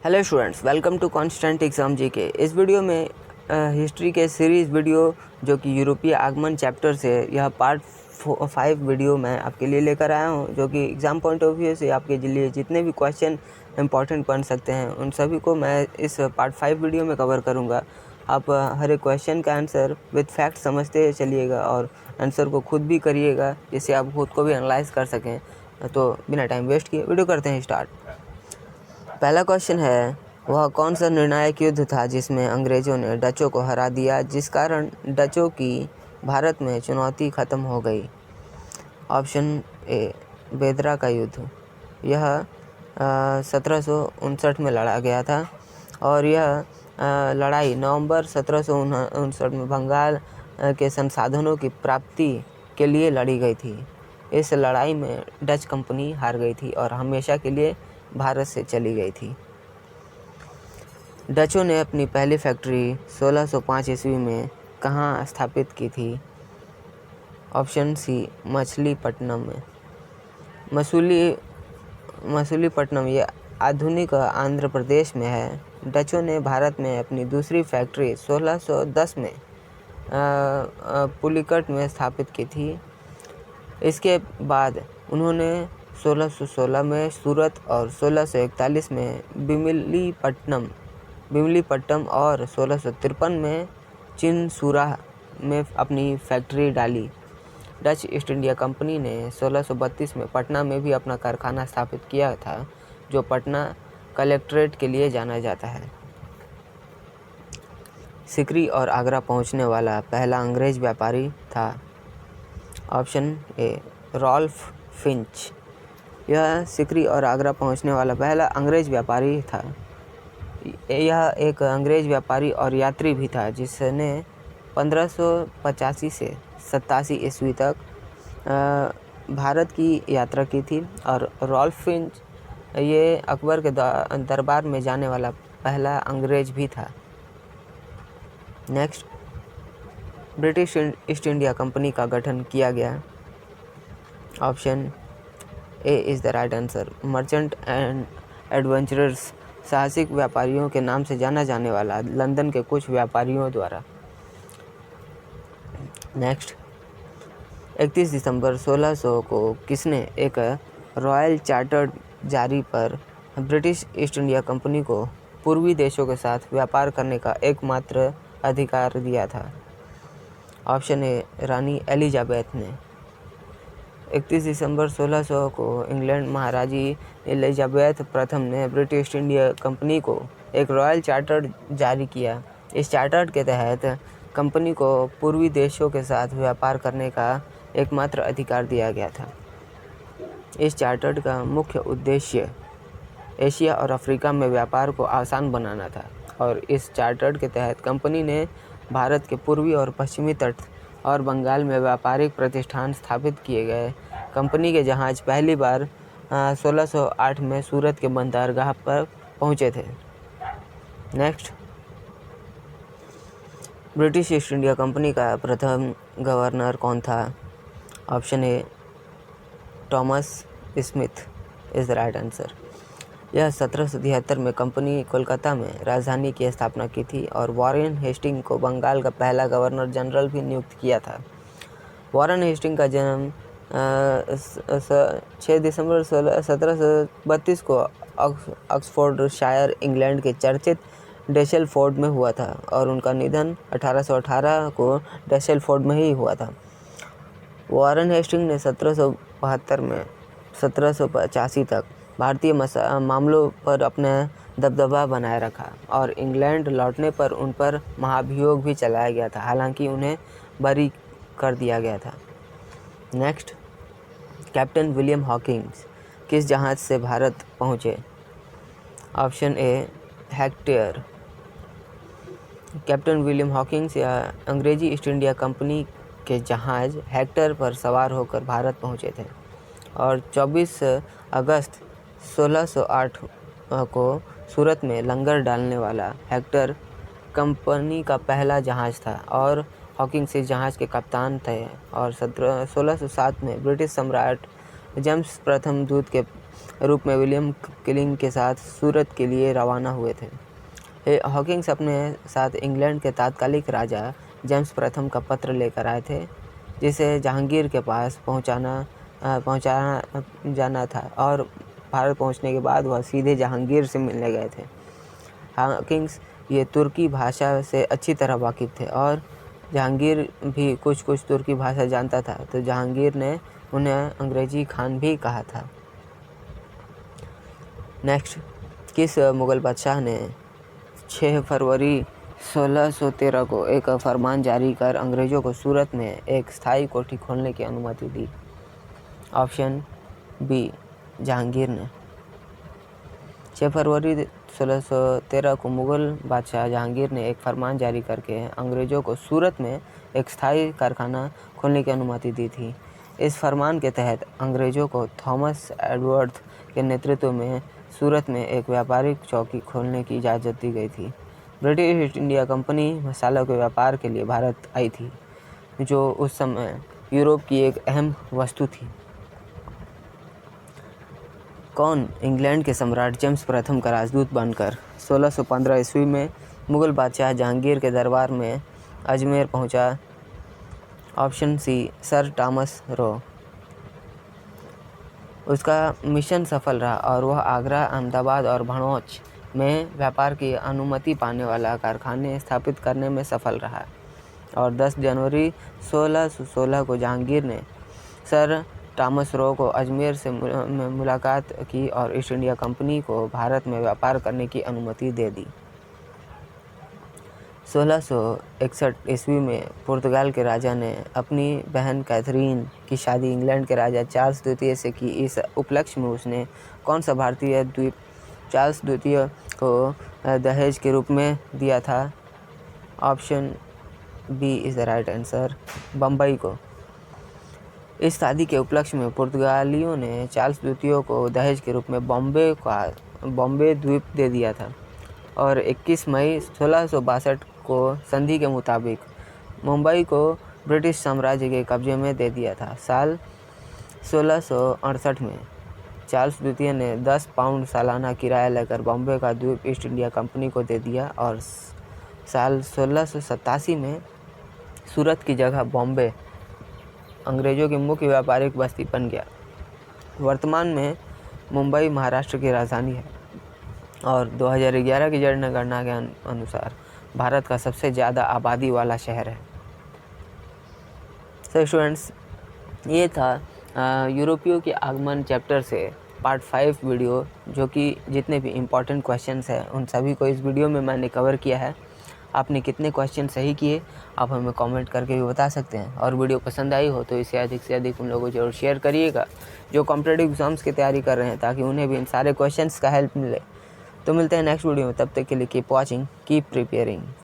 Hello students, welcome to constant exam GK. इस video में history के सीरीज़ वीडियो जो कि यूरोपीय आगमन चैप्टर से यह पार्ट 5 वीडियो मैं आपके लिए लेकर आया हूं, जो कि एग्ज़ाम पॉइंट ऑफ व्यू से आपके लिए जितने भी क्वेश्चन इंपॉर्टेंट बन सकते हैं उन सभी को मैं इस पार्ट 5 वीडियो में कवर करूंगा। आप हर एक क्वेश्चन का आंसर विद फैक्ट समझते चलिएगा और आंसर को खुद भी करिएगा, जिससे आप खुद को भी एनालाइज कर सकें। तो बिना टाइम वेस्ट किए वीडियो करते हैं स्टार्ट। पहला क्वेश्चन है, वह कौन सा निर्णायक युद्ध था जिसमें अंग्रेज़ों ने डचों को हरा दिया, जिस कारण डचों की भारत में चुनौती खत्म हो गई? ऑप्शन ए, बेदरा का युद्ध। यह 1759 में लड़ा गया था और यह लड़ाई नवंबर 1759 में बंगाल के संसाधनों की प्राप्ति के लिए लड़ी गई थी। इस लड़ाई में डच कंपनी हार गई थी और हमेशा के लिए भारत से चली गई थी। डचों ने अपनी पहली फैक्ट्री 1605 ईस्वी में कहाँ स्थापित की थी? ऑप्शन सी, मछलीपट्टनम में। मसूलीपट्टनम ये आधुनिक आंध्र प्रदेश में है। डचों ने भारत में अपनी दूसरी फैक्ट्री 1610 में पुलिकट में स्थापित की थी। इसके बाद उन्होंने 1616 में सूरत और 1641 में बिमलीपट्टम और 1653 में चिनसूरा में अपनी फैक्ट्री डाली। डच ईस्ट इंडिया कंपनी ने 1632 में पटना में भी अपना कारखाना स्थापित किया था, जो पटना कलेक्ट्रेट के लिए जाना जाता है। सिकरी और आगरा पहुंचने वाला पहला अंग्रेज व्यापारी था। Option A, Ralph Fitch. यह सिकरी और आगरा पहुंचने वाला पहला अंग्रेज व्यापारी था। यह एक अंग्रेज व्यापारी और यात्री भी था जिसने 1585 से 87 ईस्वी तक भारत की यात्रा की थी। और रॉल्फ फिंच ये अकबर के दरबार में जाने वाला पहला अंग्रेज भी था। Next, British east India company का गठन किया गया। Option A is the right answer. Merchant and adventurers, साहसिक व्यापारियों के नाम से जाना जाने वाला लंदन के कुछ व्यापारियों द्वारा। नेक्स्ट, 31 दिसंबर 1600 को किसने एक रॉयल चार्टर जारी पर ब्रिटिश ईस्ट इंडिया कंपनी को पूर्वी देशों के साथ व्यापार करने का एकमात्र अधिकार दिया था? ऑप्शन ए, रानी एलिजाबेथ ने। 31 दिसंबर 1600 को इंग्लैंड महाराजी एलिजाबेथ प्रथम ने ब्रिटिश ईस्ट इंडिया कंपनी को एक रॉयल चार्टर जारी किया। इस चार्टर के तहत कंपनी को पूर्वी देशों के साथ व्यापार करने का एकमात्र अधिकार दिया गया था। इस चार्टर का मुख्य उद्देश्य एशिया और अफ्रीका में व्यापार को आसान बनाना था और इस चार्टर के तहत कंपनी ने भारत के पूर्वी और पश्चिमी तट और बंगाल में व्यापारिक प्रतिष्ठान स्थापित किए गए। कंपनी के जहाज़ पहली बार 1608 में सूरत के बंदरगाह पर पहुंचे थे। Next, British east India company का प्रथम गवर्नर कौन था? Option A, Thomas Smith is the right answer. यह 1773 में कंपनी कोलकाता में राजधानी की स्थापना की थी और वॉरेन हेस्टिंग को बंगाल का पहला गवर्नर जनरल भी नियुक्त किया था। वॉरेन हेस्टिंग का जन्म 6 दिसंबर 1732 को ऑक्सफोर्डशायर, इंग्लैंड के चर्चित डेशेलफोर्ड में हुआ था और उनका निधन 1818 को डेशेलफोर्ड में ही हुआ था। वॉरेन हेस्टिंग ने 1772 में 1785 तक भारतीय मामलों पर अपना दबदबा बनाए रखा और इंग्लैंड लौटने पर उन पर महाभियोग भी चलाया गया था, हालांकि उन्हें बरी कर दिया गया था। नेक्स्ट, कैप्टन विलियम हॉकिंस किस जहाज़ से भारत पहुँचे? Option A, hectare. Captain William Hawkins या अंग्रेजी ईस्ट इंडिया कंपनी के जहाज़ हेक्टर पर सवार होकर भारत पहुँचे थे और 24 अगस्त 1608 को सूरत में लंगर डालने वाला हेक्टर कंपनी का पहला जहाज़ था और हॉकिंस इस जहाज़ के कप्तान थे। और 1607 में ब्रिटिश सम्राट जेम्स प्रथम दूत के रूप में विलियम किलिंग के साथ सूरत के लिए रवाना हुए थे। हॉकिंस अपने साथ इंग्लैंड के तात्कालिक राजा जेम्स प्रथम का पत्र लेकर आए थे, जिसे जहांगीर के पास पहुंचाया जाना था, और भारत पहुंचने के बाद वह सीधे जहांगीर से मिलने गए थे। हॉकिंस ये तुर्की भाषा से अच्छी तरह वाकिफ़ थे और जहांगीर भी कुछ तुर्की भाषा जानता था, तो जहांगीर ने उन्हें अंग्रेजी खान भी कहा था। नेक्स्ट, किस मुग़ल बादशाह ने 6 फरवरी 1613 को एक फरमान जारी कर अंग्रेज़ों को सूरत में एक स्थायी कोठी खोलने की अनुमति दी? ऑप्शन बी, जहांगीर ने। 6 फरवरी 1613 को मुग़ल बादशाह जहांगीर ने एक फरमान जारी करके अंग्रेज़ों को सूरत में एक स्थायी कारखाना खोलने की अनुमति दी थी। इस फरमान के तहत अंग्रेज़ों को थॉमस एडवर्ड के नेतृत्व में सूरत में एक व्यापारिक चौकी खोलने की इजाज़त दी गई थी। ब्रिटिश ईस्ट इंडिया कंपनी मसालों के व्यापार के लिए भारत आई थी, जो उस समय यूरोप की एक अहम वस्तु थी। कौन इंग्लैंड के सम्राट जेम्स प्रथम का राजदूत बनकर 1615 ईस्वी में मुग़ल बादशाह जहांगीर के दरबार में अजमेर पहुंचा? Option C, sir Thomas Roe. उसका मिशन सफल रहा और वह आगरा, अहमदाबाद और भड़ौच में व्यापार की अनुमति पाने वाला कारखाने स्थापित करने में सफल रहा, और 10 जनवरी 1616 को जहांगीर ने सर टॉमस रो को अजमेर से मुलाकात की और ईस्ट इंडिया कंपनी को भारत में व्यापार करने की अनुमति दे दी। 1661 ईस्वी में पुर्तगाल के राजा ने अपनी बहन कैथरीन की शादी इंग्लैंड के राजा चार्ल्स द्वितीय से की। इस उपलक्ष्य में उसने कौन सा भारतीय द्वीप चार्ल्स द्वितीय को दहेज के रूप में दिया था? Option B is the right answer, Bombay को। इस शादी के उपलक्ष्य में पुर्तगालियों ने चार्ल्स द्वितीय को दहेज के रूप में बॉम्बे द्वीप दे दिया था, और 21 मई 1662 को संधि के मुताबिक मुंबई को ब्रिटिश साम्राज्य के कब्जे में दे दिया था। साल 1668 में चार्ल्स द्वितीय ने 10 पाउंड सालाना किराया लेकर बॉम्बे का द्वीप ईस्ट इंडिया कंपनी को दे दिया, और साल 1687 में सूरत की जगह बॉम्बे अंग्रेज़ों की मुख्य व्यापारिक बस्ती बन गया। वर्तमान में मुंबई महाराष्ट्र की राजधानी है और 2011 की जनगणना के अनुसार भारत का सबसे ज़्यादा आबादी वाला शहर है। तो स्टूडेंट्स, ये था यूरोपियों के आगमन चैप्टर से पार्ट 5 वीडियो, जो कि जितने भी इम्पोर्टेंट क्वेश्चंस हैं उन सभी को इस वीडियो में मैंने कवर किया है। आपने कितने क्वेश्चन सही किए आप हमें कमेंट करके भी बता सकते हैं, और वीडियो पसंद आई हो तो इसे अधिक से अधिक उन लोगों को जरूर शेयर करिएगा जो कॉम्पिटिटिव एग्जाम्स की तैयारी कर रहे हैं, ताकि उन्हें भी इन सारे क्वेश्चंस का हेल्प मिले। तो मिलते हैं नेक्स्ट वीडियो में, तब तक के लिए कीप वॉचिंग, कीप प्रिपेयरिंग।